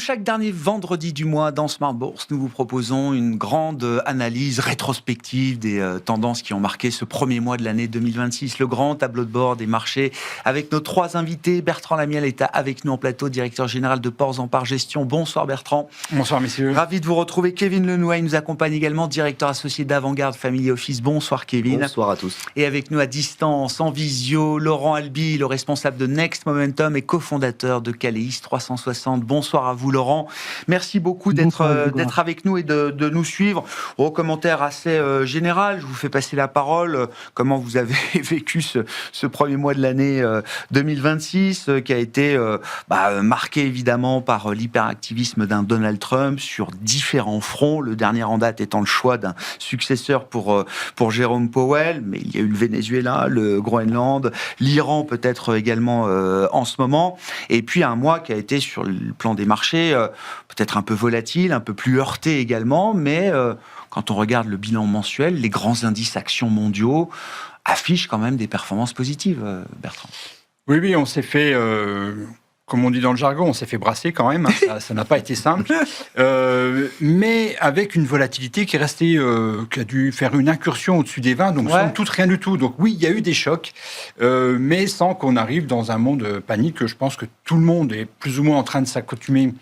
chaque dernier vendredi du mois dans Smart Bourse, nous vous proposons une grande analyse rétrospective des tendances qui ont marqué ce premier mois de l'année 2026. Le grand tableau de bord des marchés avec nos trois invités. Bertrand Lamiel est avec nous en plateau, directeur général de Ports en Part Gestion. Bonsoir Bertrand. Bonsoir messieurs. Ravi de vous retrouver. Kevin Lenouaille nous accompagne également, directeur associé d'Avantgarde Family Office. Bonsoir Kevin. Bonsoir à tous. Et avec nous à distance, en visio, Laurent Albi, le responsable de Next Momentum et cofondateur de Caleis 360. Bonsoir à vous Laurent. Merci beaucoup d'être avec nous et de nous suivre. Au commentaire assez général, je vous fais passer la parole. Comment vous avez vécu ce premier mois de l'année 2026 qui a été marqué évidemment par l'hyperactivisme d'un Donald Trump sur différents fronts. Le dernier en date étant le choix d'un successeur pour Jérôme Powell, mais il y a eu le Venezuela, le Groenland, l'Iran peut-être également en ce moment. Et puis un mois qui a été sur le plan des marchés peut-être un peu volatile, un peu plus heurté également, mais quand on regarde le bilan mensuel, les grands indices actions mondiaux affichent quand même des performances positives, Bertrand. Oui, on s'est fait, comme on dit dans le jargon, on s'est fait brasser quand même, ça n'a pas été simple, mais avec une volatilité qui est restée, qui a dû faire une incursion au-dessus des 20, donc somme toute rien du tout. Donc oui, il y a eu des chocs, mais sans qu'on arrive dans un monde panique. Je pense que tout le monde est plus ou moins en train de s'accoutumer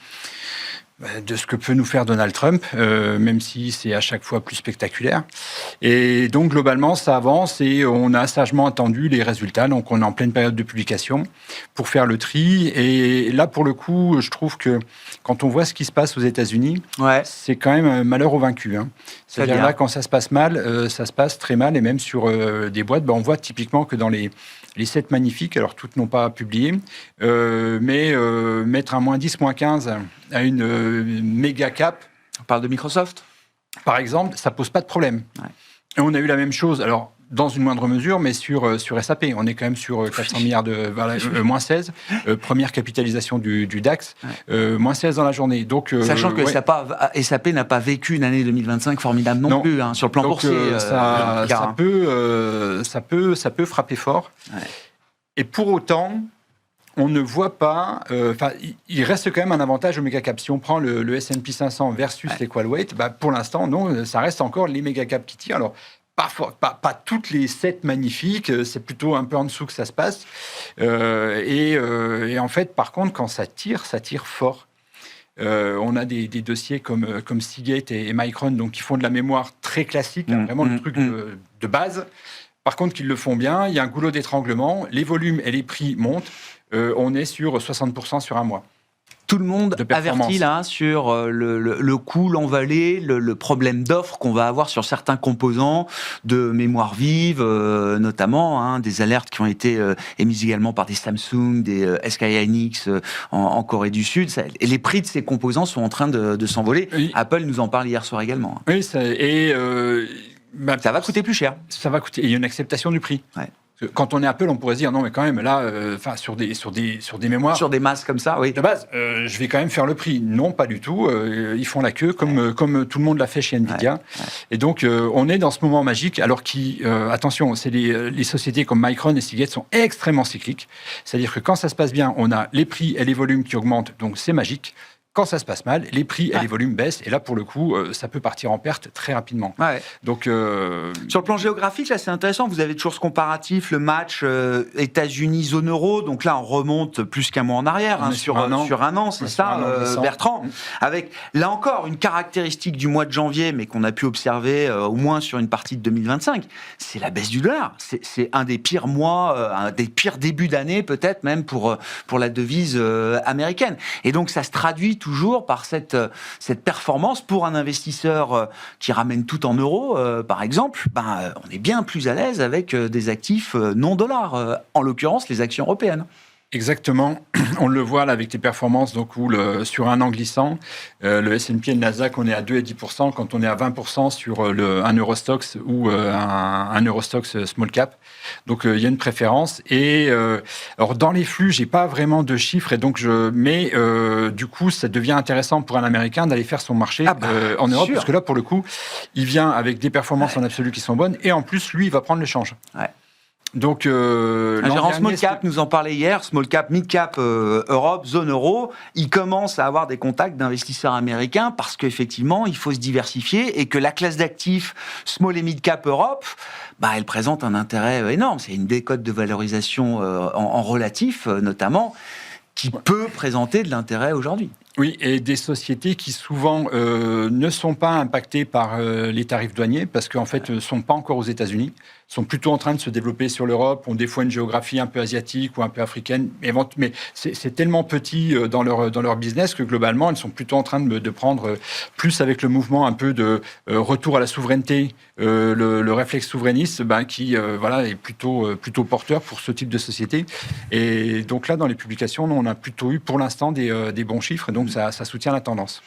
de ce que peut nous faire Donald Trump, même si c'est à chaque fois plus spectaculaire. Et donc, globalement, ça avance et on a sagement attendu les résultats. Donc, on est en pleine période de publication pour faire le tri. Et là, pour le coup, je trouve que quand on voit ce qui se passe aux États-Unis, c'est quand même un malheur aux vaincus. C'est-à-dire là, quand ça se passe mal, ça se passe très mal. Et même sur des boîtes, on voit typiquement que dans les 7 magnifiques, alors toutes n'ont pas publié, mais mettre un moins 10, moins 15 à une méga cap. On parle de Microsoft ? Par exemple, ça pose pas de problème. Ouais. Et on a eu la même chose, alors dans une moindre mesure, mais sur SAP. On est quand même sur 400 milliards moins 16, première capitalisation du DAX, moins 16 dans la journée. Donc, sachant que SAP n'a pas vécu une année 2025 formidable non plus, sur le plan boursier. Ça peut frapper fort. Ouais. Et pour autant, on ne voit pas... il reste quand même un avantage au méga-cap. Si on prend le S&P 500 versus les Qualweight, pour l'instant, non, ça reste encore les méga-caps qui tirent. Alors, pas toutes les 7 magnifiques, c'est plutôt un peu en dessous que ça se passe. Et en fait, par contre, quand ça tire fort. On a des dossiers comme Seagate et Micron, donc qui font de la mémoire très classique, vraiment le truc de base. Par contre, qu'ils le font bien, il y a un goulot d'étranglement, les volumes et les prix montent. On est sur 60% sur un mois. Tout le monde avertit là sur le coût, l'envolée, le problème d'offre qu'on va avoir sur certains composants de mémoire vive, notamment des alertes qui ont été émises également par des Samsung, des SK hynix en Corée du Sud. Et les prix de ces composants sont en train de s'envoler. Oui. Apple nous en parle hier soir également. Oui, ça va coûter plus cher. Ça va coûter. Il y a une acceptation du prix. Ouais. Quand on est Apple, on pourrait se dire non, mais quand même là, sur des mémoires, sur des masses comme ça, oui. De base, je vais quand même faire le prix. Non, pas du tout. Ils font la queue comme tout le monde l'a fait chez Nvidia. Ouais. Et donc, on est dans ce moment magique. Alors attention, c'est les sociétés comme Micron et Seagate sont extrêmement cycliques. C'est-à-dire que quand ça se passe bien, on a les prix et les volumes qui augmentent, donc c'est magique. Quand ça se passe mal, les prix et les volumes baissent. Et là, pour le coup, ça peut partir en perte très rapidement. Ouais. Donc, sur le plan géographique, là, c'est intéressant. Vous avez toujours ce comparatif, le match États-Unis, zone euro. Donc là, on remonte plus qu'un mois en arrière, sur un an, c'est ça, Bertrand. Avec, là encore, une caractéristique du mois de janvier, mais qu'on a pu observer au moins sur une partie de 2025, c'est la baisse du dollar. C'est un des pires mois, un des pires débuts d'année, peut-être même pour la devise américaine. Et donc, ça se traduit toujours par cette performance pour un investisseur qui ramène tout en euros, par exemple, on est bien plus à l'aise avec des actifs non dollars, en l'occurrence les actions européennes. Exactement, on le voit là avec les performances, donc où sur un an glissant, le S&P et le Nasdaq, on est à 2 et 10%, quand on est à 20% sur un Eurostoxx ou un Eurostoxx small cap. Donc il y a une préférence. Et alors dans les flux, j'ai pas vraiment de chiffres, et donc mais du coup, ça devient intéressant pour un Américain d'aller faire son marché en Europe, parce que là, pour le coup, il vient avec des performances en absolu qui sont bonnes, et en plus, lui, il va prendre le change. Ouais. Donc, un gérant small cap nous en parlait hier, small cap, mid cap Europe, zone euro, il commence à avoir des contacts d'investisseurs américains parce qu'effectivement, il faut se diversifier et que la classe d'actifs small et mid cap Europe, elle présente un intérêt énorme. C'est une décote de valorisation en relatif, notamment, qui peut présenter de l'intérêt aujourd'hui. Oui, et des sociétés qui souvent ne sont pas impactées par les tarifs douaniers parce qu'en fait ne sont pas encore aux États-Unis, sont plutôt en train de se développer sur l'Europe, ont des fois une géographie un peu asiatique ou un peu africaine, mais c'est tellement petit dans leur business que globalement elles sont plutôt en train de prendre plus avec le mouvement un peu de retour à la souveraineté, le réflexe souverainiste qui est plutôt porteur pour ce type de société. Et donc là dans les publications, on a plutôt eu pour l'instant des bons chiffres. Donc ça soutient la tendance.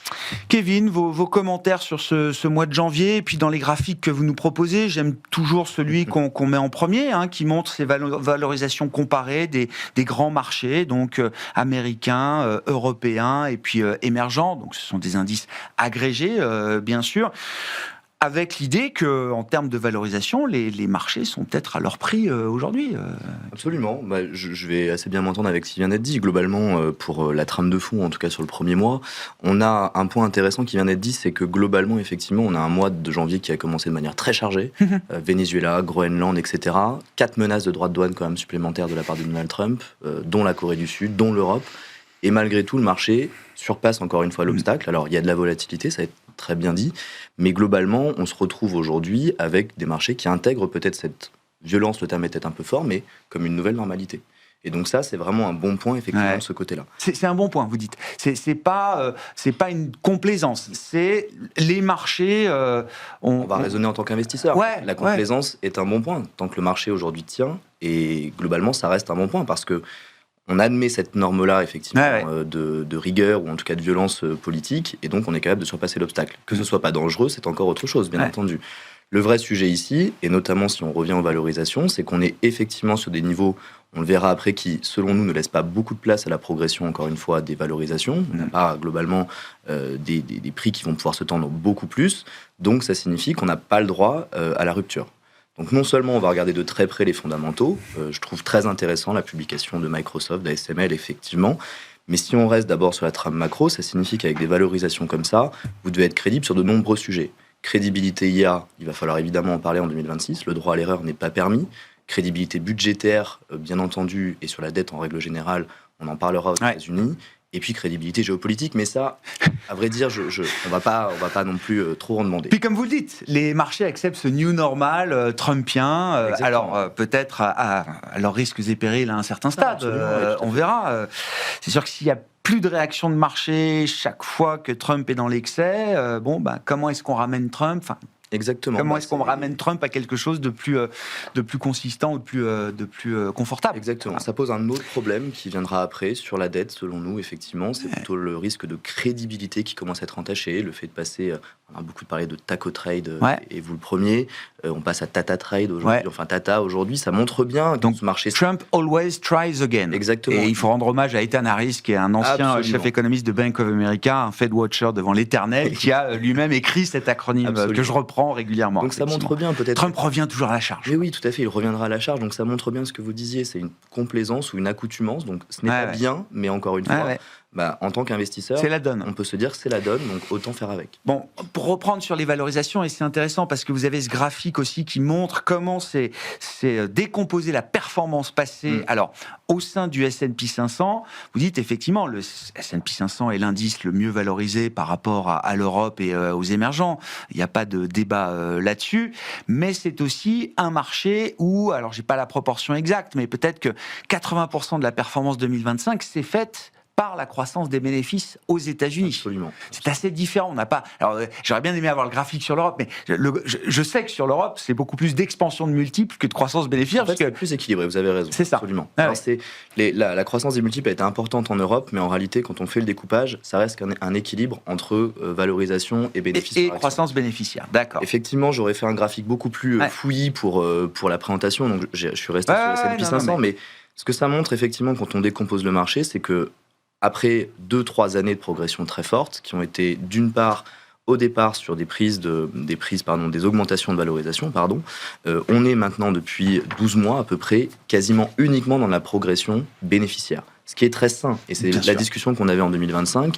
Kevin, vos commentaires sur ce mois de janvier, et puis dans les graphiques que vous nous proposez, j'aime toujours celui qu'on met en premier, qui montre ces valorisations comparées des grands marchés, donc américains, européens et puis émergents. Donc ce sont des indices agrégés, bien sûr. Avec l'idée qu'en termes de valorisation, les marchés sont peut-être à leur prix aujourd'hui. Absolument. Je vais assez bien m'entendre avec ce qui vient d'être dit. Globalement, pour la trame de fond, en tout cas sur le premier mois, on a un point intéressant qui vient d'être dit, c'est que globalement, effectivement, on a un mois de janvier qui a commencé de manière très chargée. Venezuela, Groenland, etc. 4 menaces de droits de douane quand même supplémentaires de la part de Donald Trump, dont la Corée du Sud, dont l'Europe. Et malgré tout, le marché surpasse encore une fois l'obstacle. Alors, il y a de la volatilité, ça va être très bien dit, mais globalement, on se retrouve aujourd'hui avec des marchés qui intègrent peut-être cette violence, le terme est peut-être un peu fort, mais comme une nouvelle normalité. Et donc ça, c'est vraiment un bon point, effectivement, de ce côté-là. C'est un bon point, vous dites. C'est pas une complaisance, c'est les marchés... On va raisonner en tant qu'investisseur. La complaisance est un bon point, tant que le marché aujourd'hui tient, et globalement, ça reste un bon point, parce que on admet cette norme-là, effectivement, de rigueur, ou en tout cas de violence politique, et donc on est capable de surpasser l'obstacle. Que ce soit pas dangereux, c'est encore autre chose, bien entendu. Le vrai sujet ici, et notamment si on revient aux valorisations, c'est qu'on est effectivement sur des niveaux, on le verra après, qui, selon nous, ne laissent pas beaucoup de place à la progression, encore une fois, des valorisations. On n'a pas, globalement, des prix qui vont pouvoir se tendre beaucoup plus. Donc ça signifie qu'on n'a pas le droit à la rupture. Donc non seulement on va regarder de très près les fondamentaux, je trouve très intéressant la publication de Microsoft, d'ASML, effectivement, mais si on reste d'abord sur la trame macro, ça signifie qu'avec des valorisations comme ça, vous devez être crédible sur de nombreux sujets. Crédibilité IA, il va falloir évidemment en parler en 2026, le droit à l'erreur n'est pas permis. Crédibilité budgétaire, bien entendu, et sur la dette en règle générale, on en parlera aux États-Unis. Et puis crédibilité géopolitique, mais ça, à vrai dire, on va pas non plus trop en demander. Puis comme vous le dites, les marchés acceptent ce new normal trumpien, alors peut-être à leurs risques et périls à un certain stade, on verra. C'est sûr que s'il y a plus de réaction de marché chaque fois que Trump est dans l'excès, comment est-ce qu'on ramène Trump ? Exactement. Comment est-ce qu'on ramène Trump à quelque chose de plus consistant ou de plus confortable ? Exactement. Voilà. Ça pose un autre problème qui viendra après sur la dette, selon nous, effectivement. C'est plutôt le risque de crédibilité qui commence à être entaché. Le fait de passer, on a beaucoup parlé de Taco Trade, et vous le premier. On passe à Tata Trade aujourd'hui. Enfin, Tata aujourd'hui, ça montre bien que ce marché... Trump always tries again. Exactement. Et il faut rendre hommage à Ethan Harris, qui est un ancien chef économiste de Bank of America, un Fed Watcher devant l'éternel, qui a lui-même écrit cet acronyme que je reprends régulièrement. Donc ça montre bien peut-être... Trump revient toujours à la charge. Mais oui, tout à fait, il reviendra à la charge. Donc ça montre bien ce que vous disiez, c'est une complaisance ou une accoutumance. Donc ce n'est pas bien, mais encore une fois... en tant qu'investisseur, c'est la donne. On peut se dire que c'est la donne, donc autant faire avec. Bon, pour reprendre sur les valorisations, et c'est intéressant parce que vous avez ce graphique aussi qui montre comment c'est décomposé la performance passée. Alors, au sein du S&P 500, vous dites effectivement, le S&P 500 est l'indice le mieux valorisé par rapport à l'Europe et aux émergents. Il n'y a pas de débat là-dessus, mais c'est aussi un marché où, alors j'ai pas la proportion exacte, mais peut-être que 80% de la performance 2025 s'est faite par la croissance des bénéfices aux États-Unis. Absolument. C'est assez différent. On n'a pas. Alors, j'aurais bien aimé avoir le graphique sur l'Europe, mais je sais que sur l'Europe, c'est beaucoup plus d'expansion de multiples que de croissance bénéfice. En fait, c'est plus équilibré. Vous avez raison. C'est ça. Absolument. La croissance des multiples a été importante en Europe, mais en réalité, quand on fait le découpage, ça reste un équilibre entre valorisation et bénéfices. Et croissance bénéficiaire. D'accord. Effectivement, j'aurais fait un graphique beaucoup plus fouillis pour la présentation. Donc, je suis resté sur le S&P 500, mais ce que ça montre effectivement quand on décompose le marché, c'est que après 2-3 années de progression très forte, qui ont été d'une part au départ sur des augmentations de valorisation, on est maintenant depuis 12 mois à peu près quasiment uniquement dans la progression bénéficiaire. Ce qui est très sain, et c'est la discussion qu'on avait en 2025,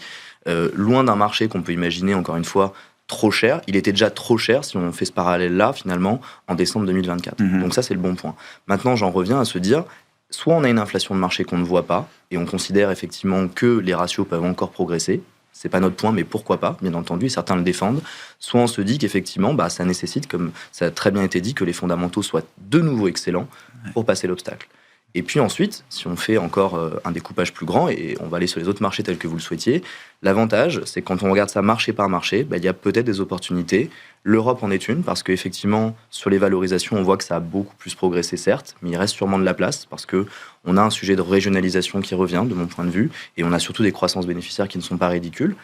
loin d'un marché qu'on peut imaginer, encore une fois, trop cher. Il était déjà trop cher si on fait ce parallèle-là, finalement, en décembre 2024. Donc ça, c'est le bon point. Maintenant, j'en reviens à se dire, soit on a une inflation de marché qu'on ne voit pas, et on considère effectivement que les ratios peuvent encore progresser. C'est pas notre point, mais pourquoi pas, bien entendu, et certains le défendent. Soit on se dit qu'effectivement, ça nécessite, comme ça a très bien été dit, que les fondamentaux soient de nouveau excellents pour passer l'obstacle. Et puis ensuite, si on fait encore un découpage plus grand, et on va aller sur les autres marchés tels que vous le souhaitiez, l'avantage, c'est que quand on regarde ça marché par marché, il y a peut-être des opportunités. L'Europe en est une, parce qu'effectivement, sur les valorisations, on voit que ça a beaucoup plus progressé, certes, mais il reste sûrement de la place, parce qu'on a un sujet de régionalisation qui revient, de mon point de vue, et on a surtout des croissances bénéficiaires qui ne sont pas ridicules.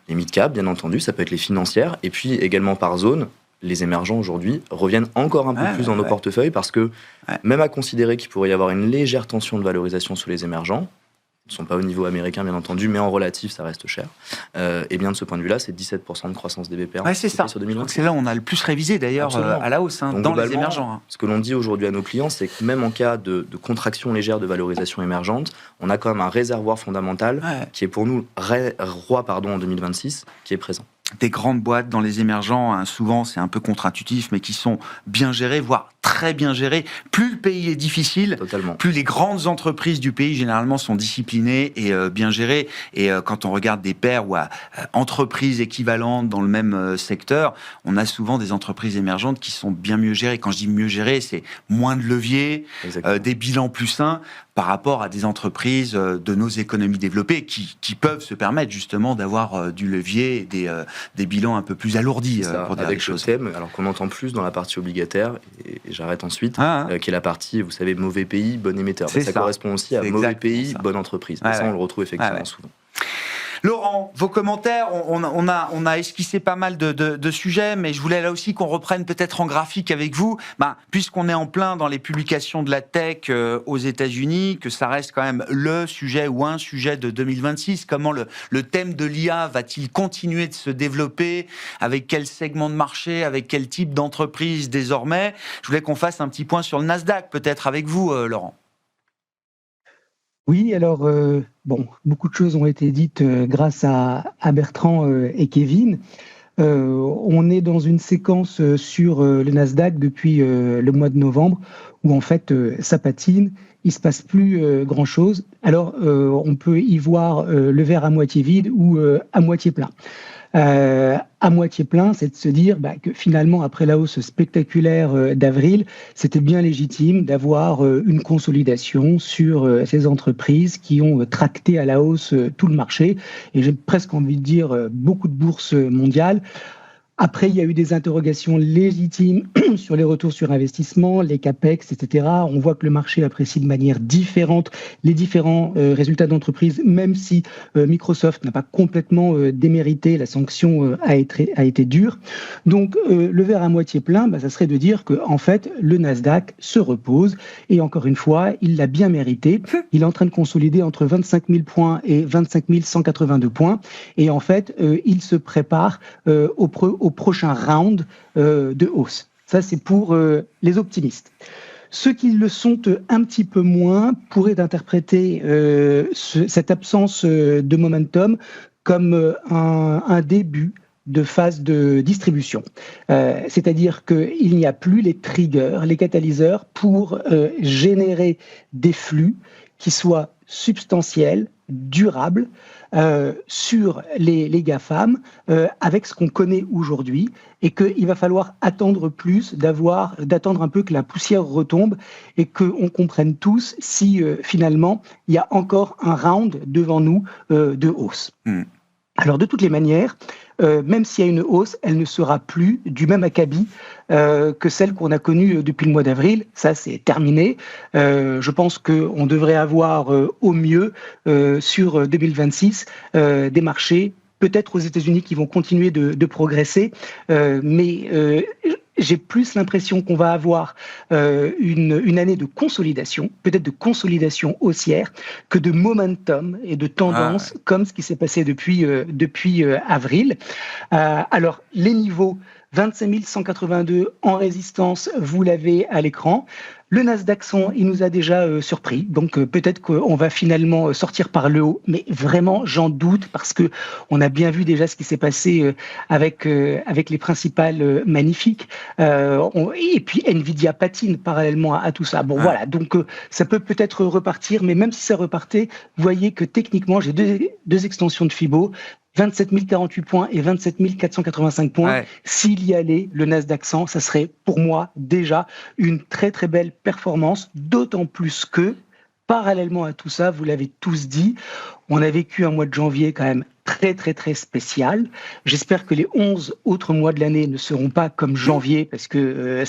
Les mid-cap, bien entendu, ça peut être les financières, et puis également par zone, les émergents aujourd'hui reviennent encore un peu plus dans nos portefeuilles, parce que même à considérer qu'il pourrait y avoir une légère tension de valorisation sur les émergents, ils ne sont pas au niveau américain bien entendu, mais en relatif ça reste cher, et bien de ce point de vue là c'est 17% de croissance des BPR c'est ça. Sur 2020. C'est là où on a le plus révisé d'ailleurs à la hausse dans les émergents. Ce que l'on dit aujourd'hui à nos clients, c'est que même en cas de contraction légère de valorisation émergente, on a quand même un réservoir fondamental qui est pour nous roi en 2026, qui est présent. Des grandes boîtes dans les émergents, souvent c'est un peu contre-intuitif, mais qui sont bien gérées, voire très bien gérées. Plus le pays est difficile, plus les grandes entreprises du pays généralement sont disciplinées et bien gérées. Et quand on regarde des pairs ou entreprises équivalentes dans le même secteur, on a souvent des entreprises émergentes qui sont bien mieux gérées. Quand je dis mieux gérées, c'est moins de leviers, des bilans plus sains par rapport à des entreprises de nos économies développées qui peuvent se permettre justement d'avoir du levier et des bilans un peu plus alourdis pour dire avec les choses. Thème, alors qu'on entend plus dans la partie obligataire, et j'arrête ensuite, qui est la partie, vous savez, mauvais pays, bon émetteur. Ça correspond aussi à mauvais pays, bonne entreprise. Et ça, on le retrouve effectivement souvent. Laurent, vos commentaires, on a esquissé pas mal de sujets, mais je voulais là aussi qu'on reprenne peut-être en graphique avec vous, puisqu'on est en plein dans les publications de la tech aux États-Unis, que ça reste quand même le sujet ou un sujet de 2026. Comment le thème de l'IA va-t-il continuer de se développer? Avec quel segment de marché? Avec quel type d'entreprise désormais? Je voulais qu'on fasse un petit point sur le Nasdaq, peut-être avec vous, Laurent. Oui, alors, beaucoup de choses ont été dites grâce à Bertrand et Kevin. On est dans une séquence sur le Nasdaq depuis le mois de novembre où en fait ça patine, il se passe plus grand-chose. Alors, on peut y voir le verre à moitié vide ou à moitié plein. À moitié plein, c'est de se dire que finalement, après la hausse spectaculaire d'avril, c'était bien légitime d'avoir une consolidation sur ces entreprises qui ont tracté à la hausse tout le marché. Et j'ai presque envie de dire beaucoup de bourses mondiales. Après, il y a eu des interrogations légitimes sur les retours sur investissement, les capex, etc. On voit que le marché apprécie de manière différente les différents résultats d'entreprise, même si Microsoft n'a pas complètement démérité, la sanction a été dure. Donc, le verre à moitié plein, ça serait de dire que en fait, le Nasdaq se repose. Et encore une fois, il l'a bien mérité. Il est en train de consolider entre 25 000 points et 25 182 points. Et en fait, il se prépare au prochain round de hausse. Ça, c'est pour les optimistes. Ceux qui le sont un petit peu moins pourraient interpréter cette absence de momentum comme un début de phase de distribution. C'est-à-dire qu'il n'y a plus les triggers, les catalyseurs pour générer des flux qui soient substantiels, durables, sur les GAFAM avec ce qu'on connaît aujourd'hui et qu'il va falloir attendre plus, d'attendre un peu que la poussière retombe et qu'on comprenne tous si finalement il y a encore un round devant nous de hausse. Alors de toutes les manières, même s'il y a une hausse, elle ne sera plus du même acabit que celle qu'on a connue depuis le mois d'avril. Ça, c'est terminé. Je pense qu'on devrait avoir au mieux sur 2026 des marchés, peut-être aux États-Unis qui vont continuer de progresser, mais j'ai plus l'impression qu'on va avoir une année de consolidation, peut-être de consolidation haussière, que de momentum et de tendance, comme ce qui s'est passé depuis avril. Alors, les niveaux 25 182 en résistance, vous l'avez à l'écran. Le Nasdaq 100, il nous a déjà surpris, donc peut-être qu'on va finalement sortir par le haut, mais vraiment j'en doute parce que on a bien vu déjà ce qui s'est passé avec les principales magnifiques, et puis Nvidia patine parallèlement à tout ça. Bon voilà, donc ça peut peut-être repartir, mais même si ça repartait, vous voyez que techniquement j'ai deux extensions de Fibo. 27 048 points et 27 485 points. Ouais. S'il y allait, le Nasdaq 100, ça serait pour moi déjà une très très belle performance, d'autant plus que, parallèlement à tout ça, vous l'avez tous dit, on a vécu un mois de janvier quand même très très très spécial. J'espère que les 11 autres mois de l'année ne seront pas comme janvier, parce que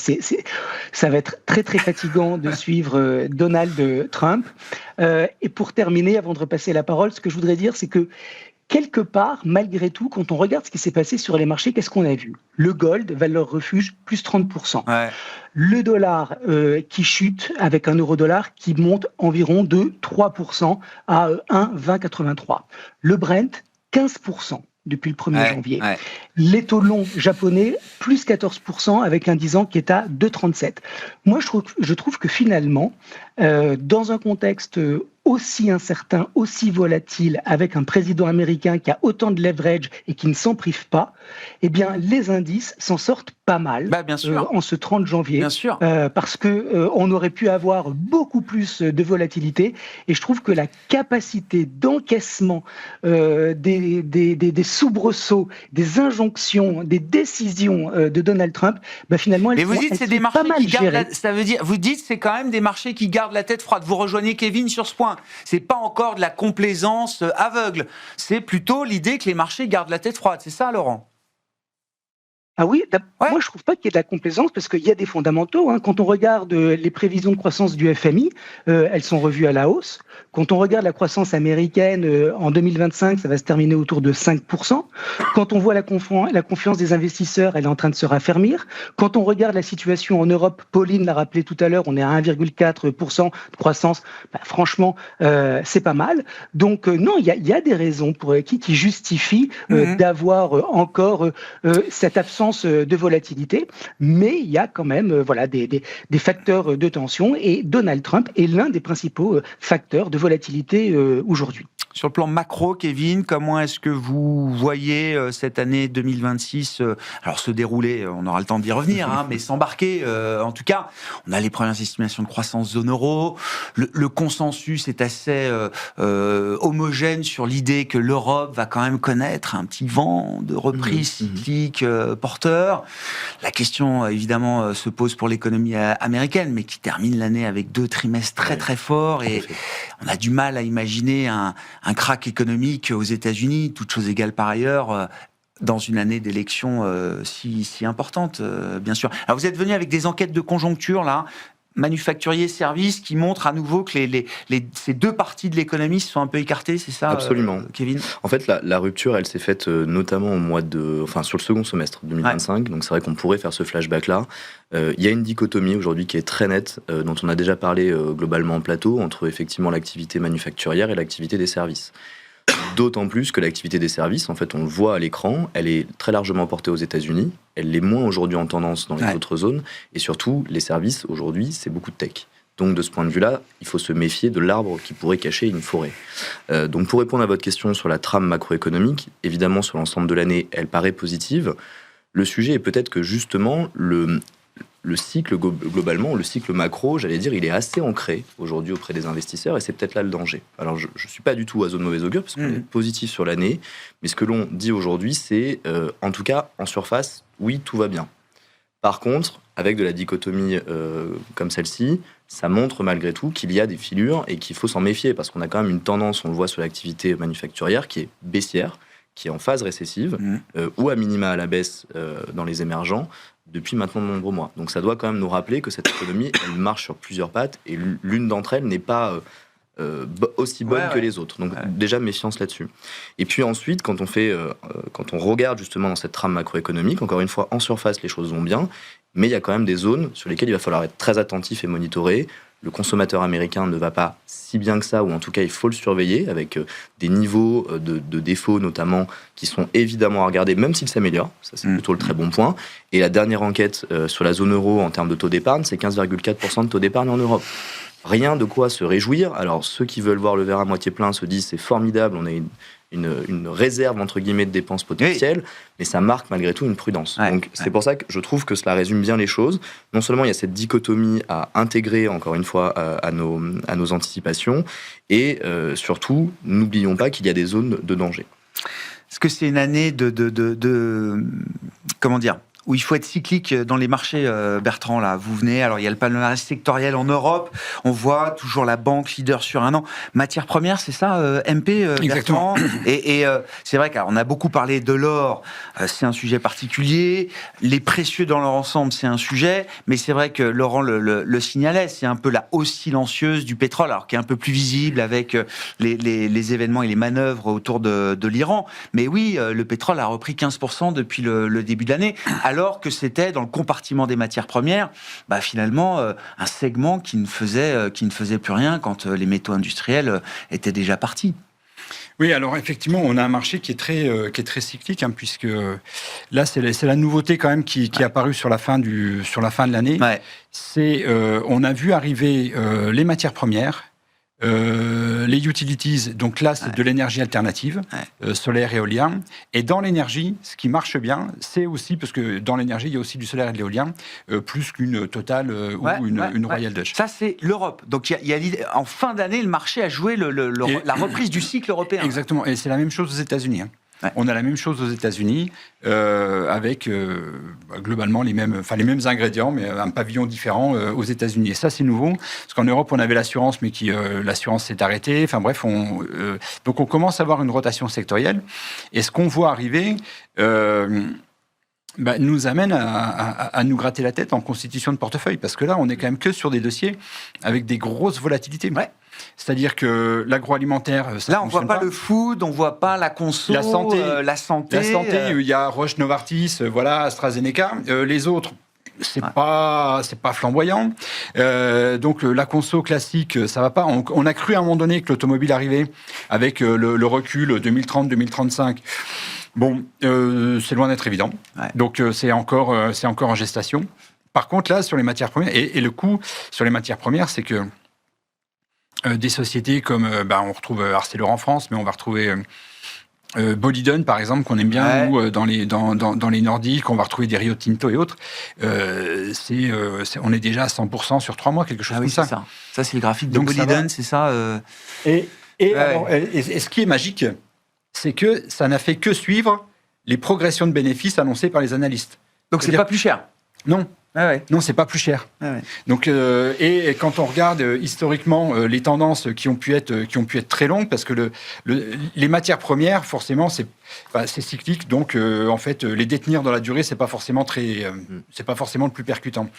ça va être très très fatigant de suivre Donald Trump. Et pour terminer, avant de repasser la parole, ce que je voudrais dire, c'est que quelque part, malgré tout, quand on regarde ce qui s'est passé sur les marchés, qu'est-ce qu'on a vu ? Le gold, valeur refuge, plus 30%. Ouais. Le dollar qui chute avec un euro-dollar qui monte environ de 3% à 1,2083. Le Brent, 15%. Depuis le 1er janvier. Ouais. Les taux longs japonais, plus 14% avec un 10 ans qui est à 2,37. Moi, je trouve que finalement, dans un contexte aussi incertain, aussi volatile, avec un président américain qui a autant de leverage et qui ne s'en prive pas, eh bien, les indices s'en sortent pas mal bien sûr. En ce 30 janvier. Bien sûr. Parce qu'on aurait pu avoir beaucoup plus de volatilité. Et je trouve que la capacité d'encaissement des soubresauts, des injonctions, des décisions de Donald Trump, finalement, mais vous dites c'est des marchés qui gardent ça veut dire, vous dites c'est quand même des marchés qui gardent la tête froide. Vous rejoignez Kevin sur ce point. C'est pas encore de la complaisance aveugle. C'est plutôt l'idée que les marchés gardent la tête froide. C'est ça, Laurent ? Ah oui, moi je trouve pas qu'il y ait de la complaisance parce qu'il y a des fondamentaux. Quand on regarde les prévisions de croissance du FMI, elles sont revues à la hausse. Quand on regarde la croissance américaine en 2025, ça va se terminer autour de 5%. Quand on voit la confiance des investisseurs, elle est en train de se raffermir. Quand on regarde la situation en Europe, Pauline l'a rappelé tout à l'heure, on est à 1,4% de croissance. Franchement, c'est pas mal. Donc non, il y a des raisons pour qui justifient d'avoir encore cette absence de volatilité, mais il y a quand même des facteurs de tension et Donald Trump est l'un des principaux facteurs de volatilité aujourd'hui. Sur le plan macro, Kevin, comment est-ce que vous voyez cette année 2026 alors se dérouler, on aura le temps d'y revenir, mais s'embarquer, en tout cas, on a les premières estimations de croissance zone euro, le consensus est assez homogène sur l'idée que l'Europe va quand même connaître un petit vent de reprise cyclique porteur. La question, évidemment, se pose pour l'économie américaine, mais qui termine l'année avec 2 trimestres très très forts, et on a du mal à imaginer un krach économique aux États-Unis, toutes choses égales par ailleurs, dans une année d'élection si importante, bien sûr. Alors vous êtes venu avec des enquêtes de conjoncture, là, manufacturiers, services, qui montrent à nouveau que ces deux parties de l'économie se sont un peu écartées, c'est ça, Absolument. Kevin ? En fait, la rupture, elle s'est faite notamment sur le second semestre 2025, donc c'est vrai qu'on pourrait faire ce flashback-là. Il y a une dichotomie aujourd'hui qui est très nette, dont on a déjà parlé globalement en plateau, entre effectivement l'activité manufacturière et l'activité des services. D'autant plus que l'activité des services, en fait, on le voit à l'écran, elle est très largement portée aux États-Unis, elle l'est moins aujourd'hui en tendance dans les autres zones, et surtout, les services, aujourd'hui, c'est beaucoup de tech. Donc, de ce point de vue-là, il faut se méfier de l'arbre qui pourrait cacher une forêt. Donc, pour répondre à votre question sur la trame macroéconomique, évidemment, sur l'ensemble de l'année, elle paraît positive. Le sujet est peut-être que, justement, le cycle, globalement, le cycle macro, j'allais dire, il est assez ancré aujourd'hui auprès des investisseurs, et c'est peut-être là le danger. Alors, je ne suis pas du tout oiseau de mauvais augure, parce qu'on est positif sur l'année, mais ce que l'on dit aujourd'hui, c'est, en tout cas, en surface, oui, tout va bien. Par contre, avec de la dichotomie comme celle-ci, ça montre malgré tout qu'il y a des filures et qu'il faut s'en méfier, parce qu'on a quand même une tendance, on le voit sur l'activité manufacturière, qui est baissière, qui est en phase récessive, ou à minima à la baisse dans les émergents, depuis maintenant de nombreux mois. Donc ça doit quand même nous rappeler que cette économie, elle marche sur plusieurs pattes, et l'une d'entre elles n'est pas aussi bonne que les autres. Donc déjà, méfiance là-dessus. Et puis ensuite, quand on regarde justement dans cette trame macroéconomique, encore une fois, en surface, les choses vont bien, mais il y a quand même des zones sur lesquelles il va falloir être très attentif et monitorer. Le consommateur américain ne va pas si bien que ça, ou en tout cas, il faut le surveiller, avec des niveaux de défauts notamment qui sont évidemment à regarder, même s'ils s'améliorent. Ça, c'est plutôt le très bon point. Et la dernière enquête sur la zone euro en termes de taux d'épargne, c'est 15,4% de taux d'épargne en Europe. Rien de quoi se réjouir. Alors, ceux qui veulent voir le verre à moitié plein se disent c'est formidable, on a une réserve, entre guillemets, de dépenses potentielles, mais ça marque malgré tout une prudence. Donc, c'est pour ça que je trouve que cela résume bien les choses. Non seulement il y a cette dichotomie à intégrer, encore une fois, à nos anticipations, et surtout, n'oublions pas qu'il y a des zones de danger. Est-ce que c'est une année comment dire, où il faut être cyclique dans les marchés, Bertrand, là, vous venez, alors il y a le panorama sectoriel en Europe, on voit toujours la banque leader sur un an. Matières premières, c'est ça, MP, Bertrand? Et c'est vrai qu'on a beaucoup parlé de l'or, c'est un sujet particulier, les précieux dans leur ensemble, c'est un sujet, mais c'est vrai que Laurent le signalait, c'est un peu la hausse silencieuse du pétrole, alors qui est un peu plus visible avec les événements et les manœuvres autour de l'Iran. Mais oui, le pétrole a repris 15% depuis le début de l'année, alors que c'était dans le compartiment des matières premières, finalement, un segment qui ne faisait plus rien quand les métaux industriels étaient déjà partis. Oui, alors effectivement, on a un marché qui est très cyclique, puisque là, c'est la nouveauté quand même qui est apparue sur la fin de l'année. Ouais. On a vu arriver les matières premières, les utilities, donc là c'est de l'énergie alternative, solaire et éolien, et dans l'énergie, ce qui marche bien, c'est aussi, parce que dans l'énergie il y a aussi du solaire et de l'éolien, plus qu'une Total ou une Royal Dutch. Ça c'est l'Europe, donc il y a en fin d'année le marché a joué la reprise du cycle européen. Exactement, et c'est la même chose aux États-Unis. On a la même chose aux États-Unis, avec globalement les mêmes ingrédients, mais un pavillon différent aux États-Unis. Et ça, c'est nouveau, parce qu'en Europe, on avait l'assurance, mais l'assurance s'est arrêtée. Enfin bref, donc on commence à avoir une rotation sectorielle. Et ce qu'on voit arriver nous amène à nous gratter la tête en constitution de portefeuille, parce que là, on est quand même que sur des dossiers avec des grosses volatilités. Ouais. C'est-à-dire que l'agroalimentaire, là, on ne voit pas le food, on ne voit pas la conso, la santé. Il y a Roche Novartis, AstraZeneca. Les autres, c'est pas flamboyant. Donc la conso classique, ça va pas. On a cru à un moment donné que l'automobile arrivait avec le recul 2030-2035. Bon, c'est loin d'être évident. Ouais. Donc c'est encore en gestation. Par contre, là, sur les matières premières, et le coût sur les matières premières, c'est que des sociétés comme, on retrouve Arcelor en France, mais on va retrouver Boliden, par exemple, qu'on aime bien, ou dans les Nordiques, on va retrouver des Rio Tinto et autres. On est déjà à 100% sur 3 mois, quelque chose comme ça. Ça, c'est le graphique de Boliden, c'est ça. Et ce qui est magique, c'est que ça n'a fait que suivre les progressions de bénéfices annoncées par les analystes. Donc, c'est pas plus cher? Non. Non, c'est pas plus cher. Donc, et quand on regarde historiquement les tendances qui ont pu être très longues, parce que les matières premières, forcément, c'est cyclique. Donc, en fait, les détenir dans la durée, c'est pas forcément le plus percutant.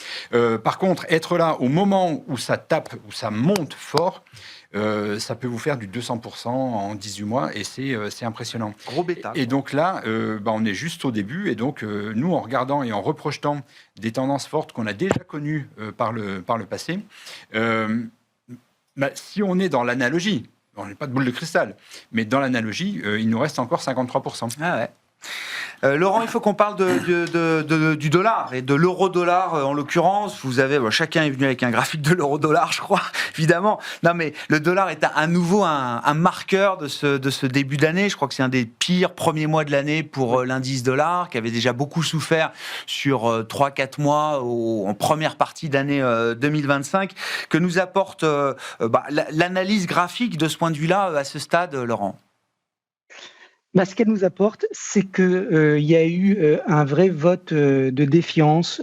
Par contre, être là au moment où ça tape, où ça monte fort, ça peut vous faire du 200% en 18 mois, et c'est impressionnant. Gros bêta. Et donc là, on est juste au début, et donc nous, en regardant et en reprojetant des tendances fortes qu'on a déjà connues par le passé, si on est dans l'analogie, on n'est pas de boule de cristal, mais dans l'analogie, il nous reste encore 53%. Ah ouais. Laurent, il faut qu'on parle du dollar et de l'euro-dollar en l'occurrence. Vous avez, chacun est venu avec un graphique de l'euro-dollar, je crois, évidemment. Non, mais le dollar est à nouveau un marqueur de ce début d'année. Je crois que c'est un des pires premiers mois de l'année pour l'indice dollar, qui avait déjà beaucoup souffert sur 3-4 mois en première partie d'année 2025. Que nous apporte l'analyse graphique de ce point de vue-là à ce stade, Laurent? Ce qu'elle nous apporte, c'est qu'il y a eu un vrai vote de défiance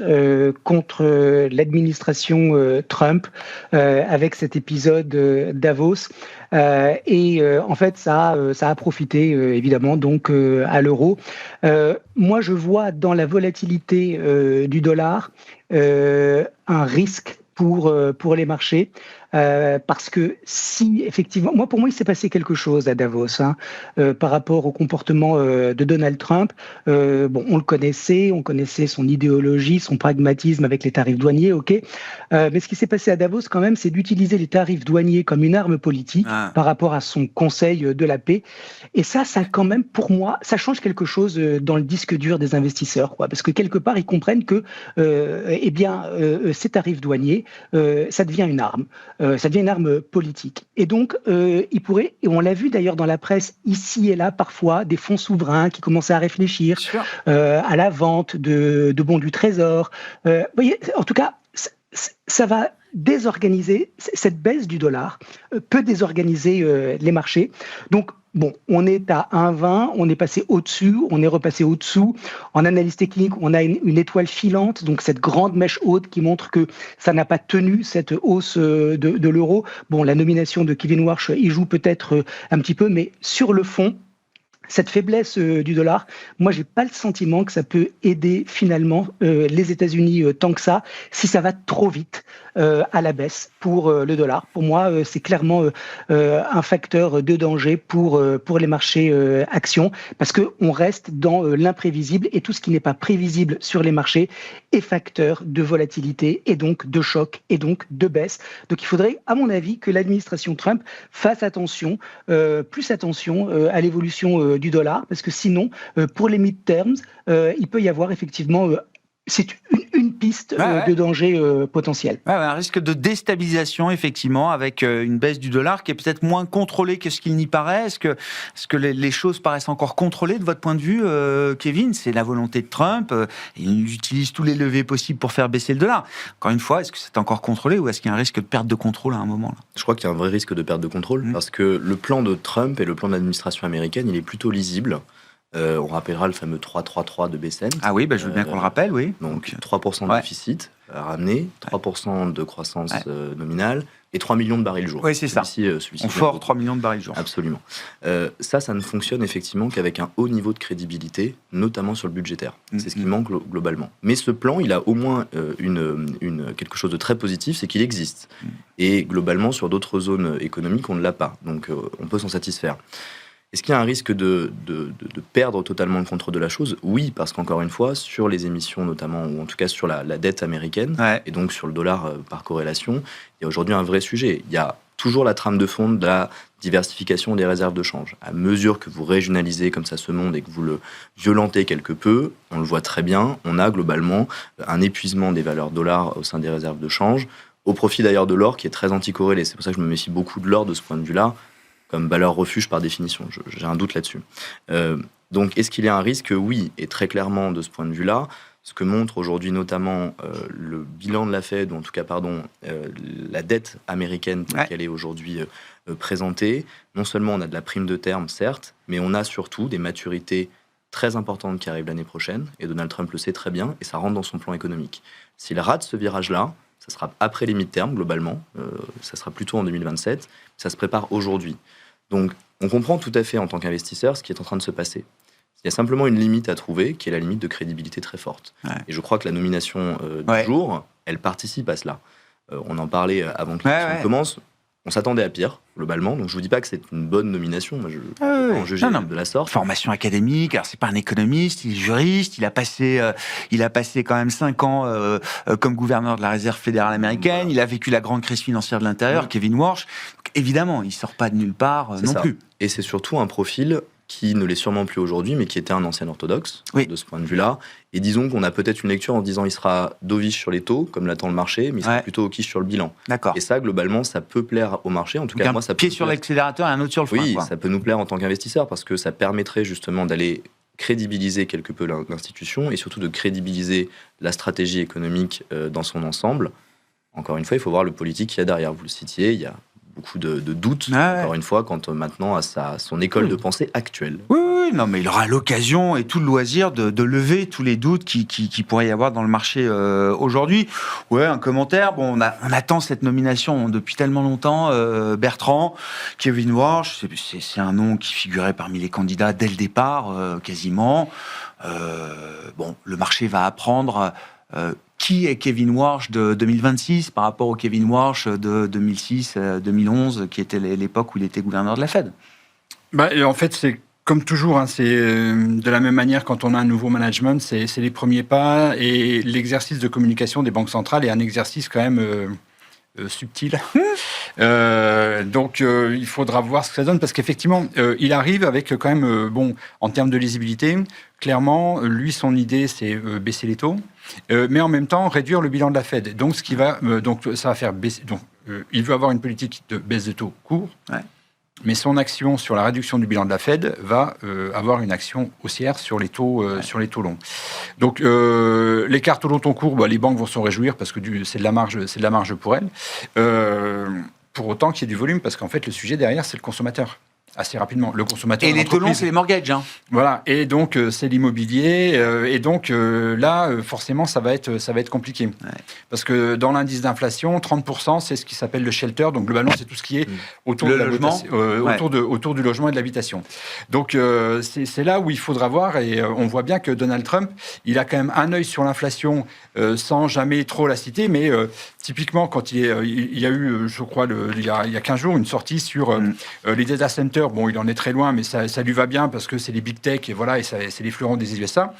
contre l'administration Trump avec cet épisode Davos. Et en fait, ça a profité évidemment donc à l'euro. Moi, je vois dans la volatilité du dollar un risque pour les marchés. parce que si, effectivement, pour moi, il s'est passé quelque chose à Davos par rapport au comportement de Donald Trump. On le connaissait, on connaissait son idéologie, son pragmatisme avec les tarifs douaniers, ok. Mais ce qui s'est passé à Davos, quand même, c'est d'utiliser les tarifs douaniers comme une arme politique par rapport à son Conseil de la paix. Et ça quand même, pour moi, ça change quelque chose dans le disque dur des investisseurs, parce que quelque part, ils comprennent que, ces tarifs douaniers, ça devient une arme. Ça devient une arme politique. Et donc, il pourrait, et on l'a vu d'ailleurs dans la presse, ici et là, parfois, des fonds souverains qui commençaient à réfléchir à la vente de bons du Trésor. Vous voyez, en tout cas, ça va désorganiser, cette baisse du dollar peut désorganiser les marchés. Donc, on est à 1,20, on est passé au-dessus, on est repassé au-dessous. En analyse technique, on a une étoile filante, donc cette grande mèche haute qui montre que ça n'a pas tenu cette hausse de l'euro. La nomination de Kevin Warsh y joue peut-être un petit peu, mais sur le fond, cette faiblesse du dollar, moi, j'ai pas le sentiment que ça peut aider finalement les États-Unis tant que ça, si ça va trop vite à la baisse pour le dollar. Pour moi, c'est clairement un facteur de danger pour les marchés actions, parce qu'on reste dans l'imprévisible, et tout ce qui n'est pas prévisible sur les marchés est facteur de volatilité, et donc de choc, et donc de baisse. Donc il faudrait, à mon avis, que l'administration Trump fasse attention, plus attention à l'évolution du dollar, parce que sinon, pour les mid-terms, il peut y avoir effectivement... c'est une piste de danger potentiel. Un risque de déstabilisation, effectivement, avec une baisse du dollar qui est peut-être moins contrôlée que ce qu'il n'y paraît. Est-ce que les choses paraissent encore contrôlées de votre point de vue, Kevin? C'est la volonté de Trump. Il utilise tous les leviers possibles pour faire baisser le dollar. Encore une fois, est-ce que c'est encore contrôlé ou est-ce qu'il y a un risque de perte de contrôle à un moment là? Je crois qu'il y a un vrai risque de perte de contrôle parce que le plan de Trump et le plan de l'administration américaine, il est plutôt lisible. On rappellera le fameux 3-3-3 de Bessent. Ah oui, je veux bien qu'on le rappelle, oui. Donc 3% de déficit à ramener, 3% de croissance nominale et 3 millions de barils jour. Oui, c'est ça. On fort 3 millions de barils jour. Absolument. Ça ne fonctionne effectivement qu'avec un haut niveau de crédibilité, notamment sur le budgétaire. C'est ce qui manque globalement. Mais ce plan, il a au moins quelque chose de très positif, c'est qu'il existe. Et globalement, sur d'autres zones économiques, on ne l'a pas. Donc on peut s'en satisfaire. Est-ce qu'il y a un risque de perdre totalement le contrôle de la chose? Oui, parce qu'encore une fois, sur les émissions notamment, ou en tout cas sur la dette américaine, et donc sur le dollar par corrélation, il y a aujourd'hui un vrai sujet. Il y a toujours la trame de fond de la diversification des réserves de change. À mesure que vous régionalisez comme ça ce monde et que vous le violentez quelque peu, on le voit très bien, on a globalement un épuisement des valeurs dollars au sein des réserves de change, au profit d'ailleurs de l'or qui est très anticorrélé. C'est pour ça que je me méfie beaucoup de l'or de ce point de vue-là, comme valeur refuge par définition. J'ai un doute là-dessus. Donc, est-ce qu'il y a un risque? Oui, et très clairement de ce point de vue-là, ce que montre aujourd'hui notamment le bilan de la Fed, ou en tout cas, la dette américaine telle qu'elle est aujourd'hui présentée. Non seulement on a de la prime de terme, certes, mais on a surtout des maturités très importantes qui arrivent l'année prochaine, et Donald Trump le sait très bien, et ça rentre dans son plan économique. S'il rate ce virage-là, ça sera après les mid-terms, globalement, ça sera plutôt en 2027, ça se prépare aujourd'hui. Donc, on comprend tout à fait en tant qu'investisseur ce qui est en train de se passer. Il y a simplement une limite à trouver, qui est la limite de crédibilité très forte. Et je crois que la nomination du jour, elle participe à cela. On en parlait avant que l'émission commence. On s'attendait à pire, globalement. Donc, je ne vous dis pas que c'est une bonne nomination. Moi, je ne peux pas en juger de la sorte. Formation académique. Alors, c'est pas un économiste, il est juriste. Il a passé quand même 5 ans comme gouverneur de la Réserve fédérale américaine. Il a vécu la grande crise financière de l'intérieur, Kevin Warsh. Donc, évidemment, il ne sort pas de nulle part non plus. Et c'est surtout un profil qui ne l'est sûrement plus aujourd'hui, mais qui était un ancien orthodoxe, de ce point de vue-là. Et disons qu'on a peut-être une lecture en disant il sera dovish sur les taux, comme l'attend le marché, mais il sera plutôt hawkish sur le bilan. D'accord. Et ça, globalement, ça peut plaire au marché. En tout cas, moi, ça peut pied sur l'accélérateur et un autre sur le frein. Oui, ça peut nous plaire en tant qu'investisseur, parce que ça permettrait justement d'aller crédibiliser quelque peu l'institution, et surtout de crédibiliser la stratégie économique dans son ensemble. Encore une fois, il faut voir le politique qu'il y a derrière. Vous le citiez, il y a beaucoup de doutes, encore une fois, quant maintenant à son école de pensée actuelle. Oui, non, mais il aura l'occasion et tout le loisir de lever tous les doutes qui pourrait y avoir dans le marché aujourd'hui. Ouais, un commentaire. Bon, on attend cette nomination depuis tellement longtemps. Bertrand, Kevin Warsh, c'est un nom qui figurait parmi les candidats dès le départ, quasiment. Le marché va apprendre qui est Kevin Warsh de 2026 par rapport au Kevin Warsh de 2006-2011, qui était l'époque où il était gouverneur de la Fed? En fait, c'est comme toujours, hein, c'est de la même manière quand on a un nouveau management, c'est les premiers pas, et l'exercice de communication des banques centrales est un exercice quand même subtil. Donc il faudra voir ce que ça donne, parce qu'effectivement, il arrive avec quand même, en termes de lisibilité, clairement, lui, son idée, c'est baisser les taux, mais en même temps réduire le bilan de la Fed. Donc, ça va faire baisser. Donc, il veut avoir une politique de baisse de taux court. Ouais. Mais son action sur la réduction du bilan de la Fed va avoir une action haussière sur les taux, sur les taux longs. Donc, l'écart taux long taux court, les banques vont s'en réjouir parce que c'est de la marge pour elles. Pour autant qu'il y ait du volume, parce qu'en fait, le sujet derrière, c'est le consommateur. Assez rapidement, le consommateur. Et les taux longs, c'est les mortgages. Hein. Voilà, et donc c'est l'immobilier, et donc là, forcément, ça va être compliqué. Ouais. Parce que dans l'indice d'inflation, 30%, c'est ce qui s'appelle le shelter, donc globalement, c'est tout ce qui est autour de logement, autour du logement et de l'habitation. Donc c'est là où il faudra voir, et on voit bien que Donald Trump, il a quand même un œil sur l'inflation, sans jamais trop la citer, mais typiquement, quand il y a eu, je crois, il y a 15 jours, une sortie sur les data centers. Bon, il en est très loin, mais ça lui va bien parce que c'est les big tech et voilà, et c'est les fleurons des USA.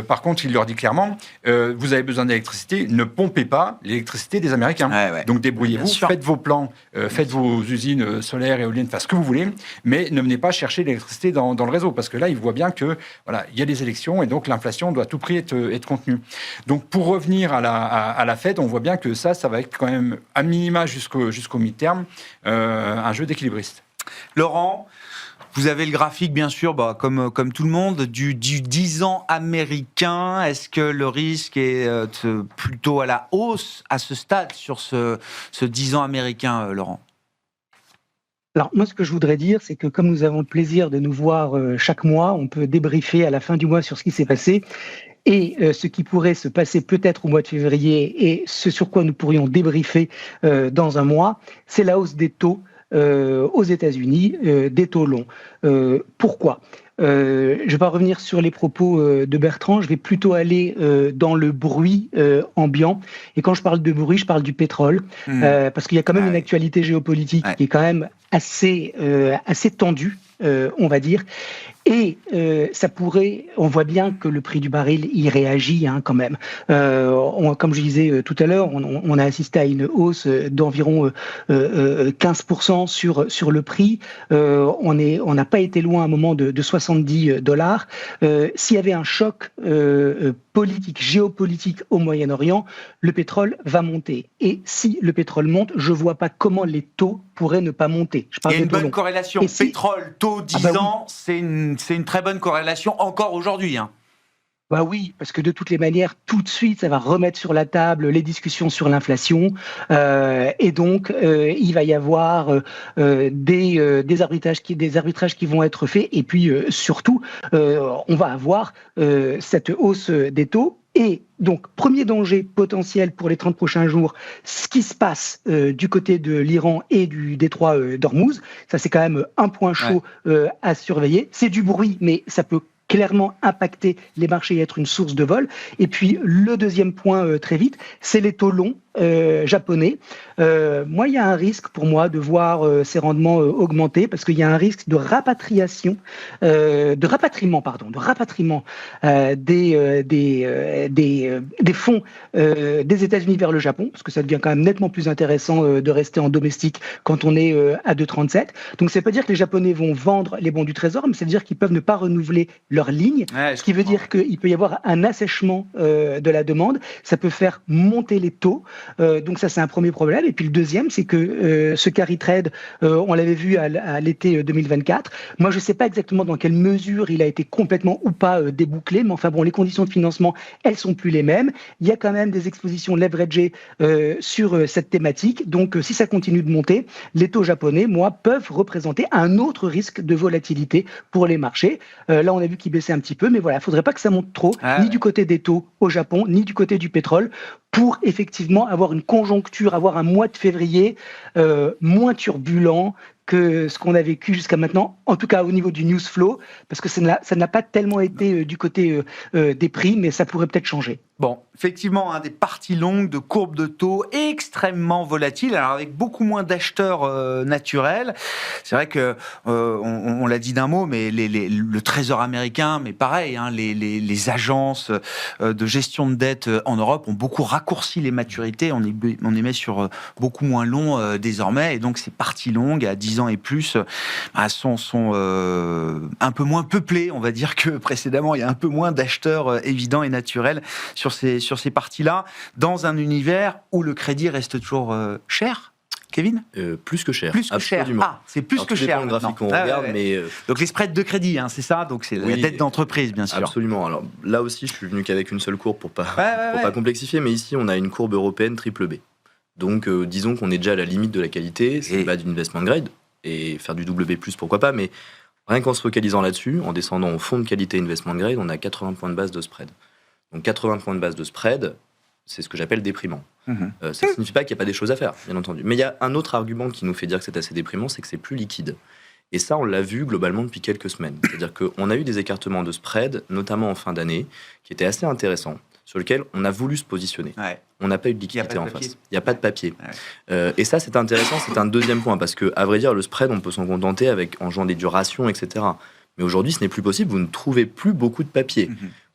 Par contre, il leur dit clairement, vous avez besoin d'électricité, ne pompez pas l'électricité des Américains. Ouais. Donc débrouillez-vous, faites vos plans, faites vos usines solaires, éoliennes, faites ce que vous voulez, mais ne venez pas chercher l'électricité dans le réseau, parce que là, il voit bien que voilà, il y a des élections et donc l'inflation doit à tout prix être contenue. Donc pour revenir à la Fed, on voit bien que ça va être quand même à minima jusqu'au mi-terme un jeu d'équilibriste. Laurent, vous avez le graphique, bien sûr, comme tout le monde, du 10 ans américain. Est-ce que le risque est plutôt à la hausse à ce stade sur ce 10 ans américain, Laurent? Alors, moi, ce que je voudrais dire, c'est que comme nous avons le plaisir de nous voir chaque mois, on peut débriefer à la fin du mois sur ce qui s'est passé. Et ce qui pourrait se passer peut-être au mois de février, et ce sur quoi nous pourrions débriefer dans un mois, c'est la hausse des taux aux États-Unis, des taux longs. Pourquoi ? Je ne vais pas revenir sur les propos de Bertrand, je vais plutôt aller dans le bruit ambiant. Et quand je parle de bruit, je parle du pétrole, parce qu'il y a quand même une actualité géopolitique qui est quand même assez tendue, on va dire. Et ça pourrait, on voit bien que le prix du baril y réagit quand même. Comme je disais tout à l'heure, on a assisté à une hausse d'environ 15% sur le prix. On n'a pas été loin à un moment de $70. S'il y avait un choc politique, géopolitique au Moyen-Orient, le pétrole va monter. Et si le pétrole monte, je ne vois pas comment les taux pourraient ne pas monter. Il y a une bonne corrélation. Pétrole, taux, 10 ans, oui. C'est une très bonne corrélation encore aujourd'hui. Bah oui, parce que de toutes les manières, tout de suite, ça va remettre sur la table les discussions sur l'inflation. Et donc, il va y avoir des arbitrages qui vont être faits. Et puis, surtout, on va avoir cette hausse des taux. Et donc, premier danger potentiel pour les 30 prochains jours, ce qui se passe du côté de l'Iran et du détroit d'Ormuz. Ça, c'est quand même un point chaud à surveiller. C'est du bruit, mais ça peut clairement impacter les marchés et être une source de vol. Et puis, le deuxième point, très vite, c'est les taux longs japonais. Moi, il y a un risque pour moi de voir ces rendements augmenter, parce qu'il y a un risque de rapatriement des fonds des États-Unis vers le Japon, parce que ça devient quand même nettement plus intéressant de rester en domestique quand on est à 2,37. Donc, ça ne veut pas dire que les Japonais vont vendre les bons du Trésor, mais ça veut dire qu'ils peuvent ne pas renouveler leur ligne, ce qui veut dire qu'il peut y avoir un assèchement de la demande. Ça peut faire monter les taux. Donc ça, c'est un premier problème. Et puis le deuxième, c'est que ce carry trade, on l'avait vu à l'été 2024. Moi, je ne sais pas exactement dans quelle mesure il a été complètement ou pas débouclé, mais enfin bon, les conditions de financement, elles sont plus les mêmes. Il y a quand même des expositions leveragées sur cette thématique. Donc si ça continue de monter, les taux japonais, moi, peuvent représenter un autre risque de volatilité pour les marchés. Là, on a vu qu'ils baissaient un petit peu, mais voilà, il ne faudrait pas que ça monte trop, ni du côté des taux au Japon, ni du côté du pétrole, pour effectivement avoir une conjoncture, avoir un mois de février moins turbulent que ce qu'on a vécu jusqu'à maintenant, en tout cas au niveau du news flow, parce que ça n'a pas tellement été du côté des prix, mais ça pourrait peut-être changer. Bon, effectivement, des parties longues de courbes de taux extrêmement volatiles, alors avec beaucoup moins d'acheteurs naturels. C'est vrai que on l'a dit d'un mot, mais le Trésor américain, mais pareil, les agences de gestion de dette en Europe ont beaucoup raccourci les maturités. On y met sur beaucoup moins long désormais, et donc ces parties longues à 10 ans et plus sont un peu moins peuplées, on va dire, que précédemment. Il y a un peu moins d'acheteurs évidents et naturels sur ces parties-là, dans un univers où le crédit reste toujours cher, Kevin ? Plus que cher. Plus que cher. Ah, c'est plus que cher. Le graphique qu'on regarde, mais donc les spreads de crédit, c'est ça. Donc c'est la dette d'entreprise, bien sûr. Absolument. Alors là aussi, je suis venu qu'avec une seule courbe pour pas complexifier, mais ici on a une courbe européenne triple B. Donc disons qu'on est déjà à la limite de la qualité. C'est pas d'investment grade, et faire du double B+, pourquoi pas, mais rien qu'en se focalisant là-dessus, en descendant au fond de qualité investment grade, on a 80 points de base de spread. Donc 80 points de base de spread, c'est ce que j'appelle déprimant. Ça ne signifie pas qu'il n'y a pas des choses à faire, bien entendu. Mais il y a un autre argument qui nous fait dire que c'est assez déprimant, c'est que c'est plus liquide. Et ça, on l'a vu globalement depuis quelques semaines. C'est-à-dire qu'on a eu des écartements de spread, notamment en fin d'année, qui étaient assez intéressants, sur lesquels on a voulu se positionner. Ouais. On n'a pas eu de liquidité en face. Il n'y a pas de papier. Ouais. Et ça, c'est intéressant, c'est un deuxième point, parce qu'à vrai dire, le spread, on peut s'en contenter en jouant des durations, etc. Mais aujourd'hui, ce n'est plus possible, vous ne trouvez plus beaucoup de papier.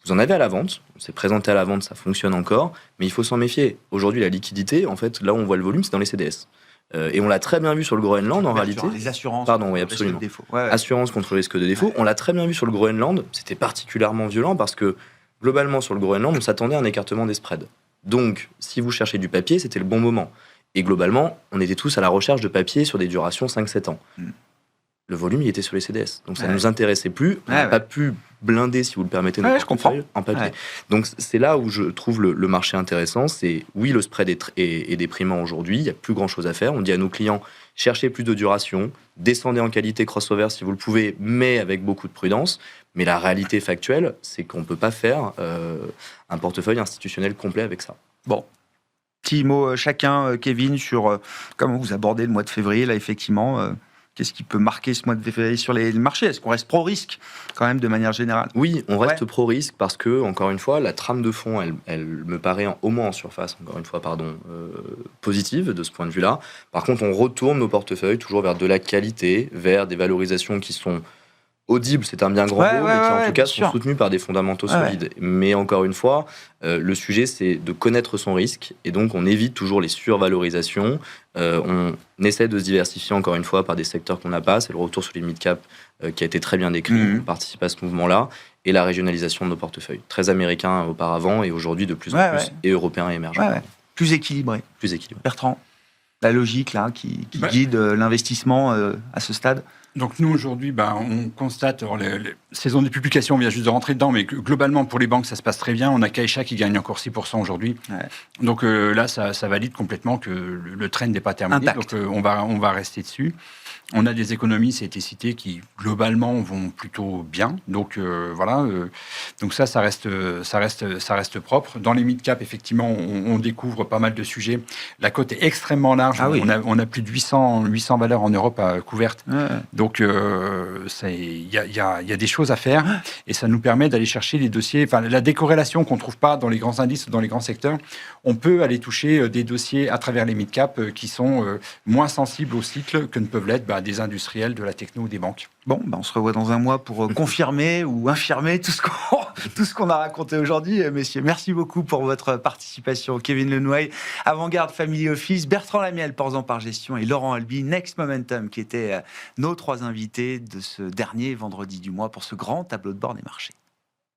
Vous en avez à la vente, on s'est présenté à la vente, ça fonctionne encore, mais il faut s'en méfier. Aujourd'hui, la liquidité, en fait, là où on voit le volume, c'est dans les CDS. Et on l'a très bien vu sur le Groenland, en réalité. Les assurances. Pardon, oui, absolument. Assurance contre le risque de défaut. On l'a très bien vu sur le Groenland. C'était particulièrement violent parce que, globalement, sur le Groenland, on s'attendait à un écartement des spreads. Donc, si vous cherchez du papier, c'était le bon moment. Et globalement, on était tous à la recherche de papier sur des durations 5-7 ans. Le volume, il était sur les CDS. Donc, ça ne nous intéressait plus. On n'a pas pu blinder, si vous le permettez, notre portefeuille en papier. Ouais. Donc, c'est là où je trouve le marché intéressant. C'est, oui, le spread est déprimant aujourd'hui. Il n'y a plus grand-chose à faire. On dit à nos clients, cherchez plus de duration, descendez en qualité crossover si vous le pouvez, mais avec beaucoup de prudence. Mais la réalité factuelle, c'est qu'on ne peut pas faire un portefeuille institutionnel complet avec ça. Bon. Petit mot chacun, Kevin, sur comment vous abordez le mois de février, là, effectivement. Qu'est-ce qui peut marquer ce mois de février sur les marchés ? Est-ce qu'on reste pro-risque, quand même, de manière générale ? Oui, on reste pro-risque parce que, encore une fois, la trame de fond, elle me paraît au moins en surface, positive de ce point de vue-là. Par contre, on retourne nos portefeuilles toujours vers de la qualité, vers des valorisations qui sont audibles, c'est un bien grand mot, mais qui en tout cas sont soutenues par des fondamentaux solides. Mais encore une fois, le sujet, c'est de connaître son risque, et donc on évite toujours les survalorisations. On essaie de se diversifier encore une fois par des secteurs qu'on n'a pas. C'est le retour sur les mid-cap qui a été très bien décrit. On participe à ce mouvement-là, et la régionalisation de nos portefeuilles. Très américains auparavant, et aujourd'hui de plus en plus, et européens et émergents. Plus équilibré. Plus équilibré. Bertrand, la logique là, qui guide l'investissement à ce stade ? Donc nous, aujourd'hui, on constate, les saisons des publications, on vient juste de rentrer dedans, mais globalement, pour les banques, ça se passe très bien. On a Caixa qui gagne encore 6% aujourd'hui. Ouais. Donc là, ça valide complètement que le trend n'est pas terminé. Intact. Donc on va rester dessus. On a des économies, ça a été cité, qui globalement vont plutôt bien. Donc voilà. Donc ça reste propre. Dans les mid-cap, effectivement, on découvre pas mal de sujets. La cote est extrêmement large. On a plus de 800 valeurs en Europe couvertes. Ouais. Donc il y a des choses à faire, et ça nous permet d'aller chercher les dossiers. Enfin, la décorrélation qu'on trouve pas dans les grands indices ou dans les grands secteurs, on peut aller toucher des dossiers à travers les mid-cap qui sont moins sensibles au cycle que ne peuvent l'être des industriels, de la techno ou des banques. Bon, on se revoit dans un mois pour confirmer ou infirmer tout ce qu'on a raconté aujourd'hui. Messieurs, merci beaucoup pour votre participation. Kevin Lenouaille, Avantgarde Family Office, Bertrand Lamiel, Porzan par Gestion, et Laurent Alby, Next Momentum, qui étaient nos 3 invités de ce dernier vendredi du mois pour ce grand tableau de bord des marchés.